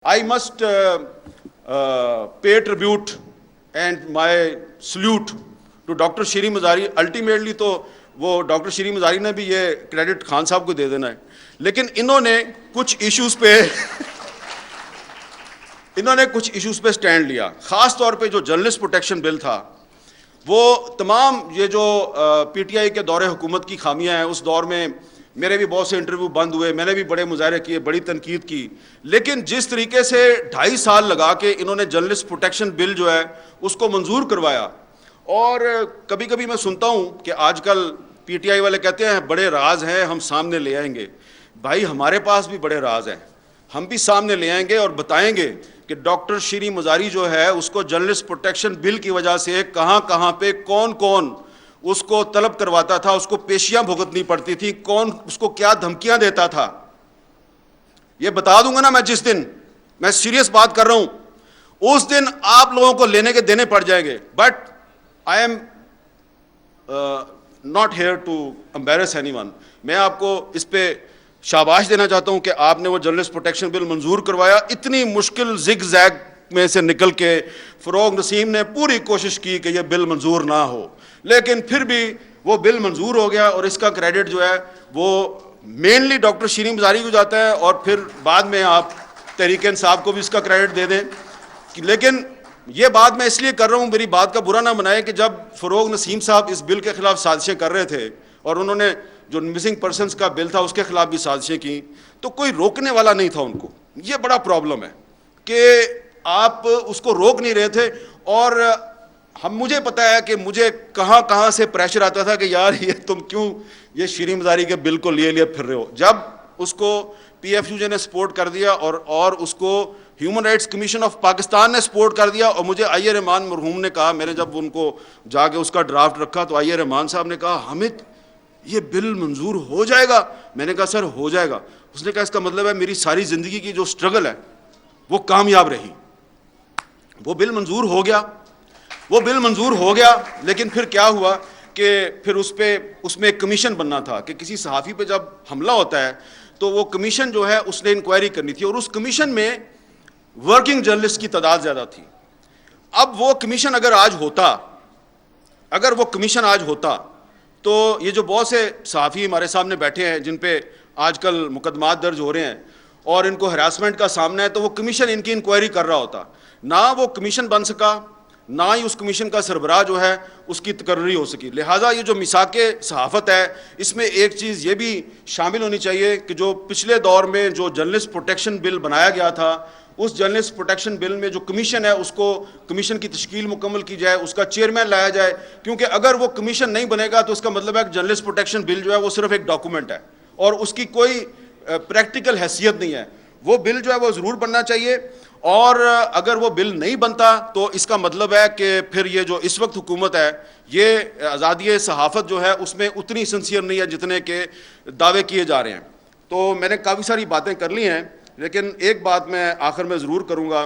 I must pay tribute and my salute to doctor Shireen Mazari. Ultimately तो वो doctor Shireen Mazari ने भी ये क्रेडिट खान साहब को दे देना है, लेकिन इन्होंने कुछ इश्यूज़ पे स्टैंड लिया। ख़ास तौर पे जो जर्नलिस्ट प्रोटेक्शन बिल था, वो तमाम ये जो पीटीआई के दौरे हुकूमत की खामियां हैं, उस दौर में मेरे भी बहुत से इंटरव्यू बंद हुए, मैंने भी बड़े मुजाहरे किए, बड़ी तनकीद की, लेकिन जिस तरीके से 2.5 साल लगा के इन्होंने जर्नलिस्ट प्रोटेक्शन बिल जो है उसको मंजूर करवाया। और कभी कभी मैं सुनता हूँ कि आजकल पीटीआई वाले कहते हैं बड़े राज हैं, हम सामने ले आएंगे। भाई हमारे पास भी बड़े राज हैं, हम भी सामने ले आएंगे और बताएंगे कि डॉक्टर शीरी मज़ारी जो है उसको जर्नलिस्ट प्रोटेक्शन बिल की वजह से कहाँ कहाँ पे कौन कौन उसको तलब करवाता था, उसको पेशियां भुगतनी पड़ती थी, कौन उसको क्या धमकियां देता था, ये बता दूंगा ना मैं। जिस दिन, मैं सीरियस बात कर रहा हूं, उस दिन आप लोगों को लेने के देने पड़ जाएंगे। But I am not here to embarrass anyone. मैं आपको इस पे शाबाश देना चाहता हूं कि आपने वो जर्नलिस्ट प्रोटेक्शन बिल मंजूर करवाया। इतनी मुश्किल जिग जैग में से निकल के फ़रोग नसीम ने पूरी कोशिश की कि यह बिल मंजूर ना हो, लेकिन फिर भी वो बिल मंजूर हो गया। और इसका क्रेडिट जो है वो मेनली डॉक्टर शीरी मज़ारी को जाता है, और फिर बाद में आप तहरीक इंसाफ को भी इसका क्रेडिट दे दें। लेकिन ये बात मैं इसलिए कर रहा हूँ, मेरी बात का बुरा ना बनाए, कि जब फ़रोग नसीम साहब इस बिल के ख़िलाफ़ साजिशें कर रहे थे और उन्होंने जो मिसिंग पर्सनस का बिल था उसके ख़िलाफ़ भी साजिशें की, तो कोई रोकने वाला नहीं था उनको। ये बड़ा प्रॉब्लम है कि आप उसको रोक नहीं रहे थे। और मुझे पता है कि मुझे कहाँ कहाँ से प्रेशर आता था कि यार ये तुम क्यों ये शीरी मज़ारी के बिल को लिए फिर रहे हो। जब उसको पीएफयूजे ने सपोर्ट कर दिया और उसको human rights commission of Pakistan ने सपोर्ट कर दिया, और मुझे आईए रहमान मरहूम ने कहा, मैंने जब उनको जाके उसका ड्राफ्ट रखा तो आईए रहमान साहब ने कहा हामिद ये बिल मंजूर हो जाएगा। मैंने कहा सर हो जाएगा। उसने कहा इसका मतलब है मेरी सारी ज़िंदगी की जो स्ट्रगल है वो कामयाब रही। वो बिल मंजूर हो गया, लेकिन फिर क्या हुआ कि फिर उसमें एक कमीशन बनना था कि किसी सहाफ़ी पे जब हमला होता है तो वो कमीशन जो है उसने इंक्वायरी करनी थी, और उस कमीशन में वर्किंग जर्नलिस्ट की तादाद ज़्यादा थी। अब वो कमीशन अगर वो कमीशन आज होता तो ये जो बहुत से सहाफ़ी हमारे सामने बैठे हैं जिन पे आजकल मुकदमात दर्ज हो रहे हैं और इनको हरासमेंट का सामना है, तो वो कमीशन इनकी इंक्वायरी कर रहा होता। ना वो कमीशन बन सका, ना ही उस कमीशन का सरबराह जो है उसकी तकर्री हो सकी। लिहाजा ये जो मिसाके सहाफ़त है, इसमें एक चीज़ ये भी शामिल होनी चाहिए कि जो पिछले दौर में जो जर्नलिस्ट प्रोटेक्शन बिल बनाया गया था, उस जर्नलिस्ट प्रोटेक्शन बिल में जो कमीशन है उसको कमीशन की तश्कील मुकम्मल की जाए, उसका चेयरमैन लाया जाए। क्योंकि अगर वो कमीशन नहीं बनेगा तो इसका मतलब है कि जर्नलिस्ट प्रोटेक्शन बिल जो है वो सिर्फ एक डॉक्यूमेंट है और उसकी कोई प्रैक्टिकल हैसियत नहीं है। वो बिल जो है वो ज़रूर बनना चाहिए, और अगर वो बिल नहीं बनता तो इसका मतलब है कि फिर ये जो इस वक्त हुकूमत है, ये आज़ादी सहाफ़त जो है उसमें उतनी सिंसियर नहीं है जितने के दावे किए जा रहे हैं। तो मैंने काफ़ी सारी बातें कर ली हैं, लेकिन एक बात मैं आखिर में ज़रूर करूँगा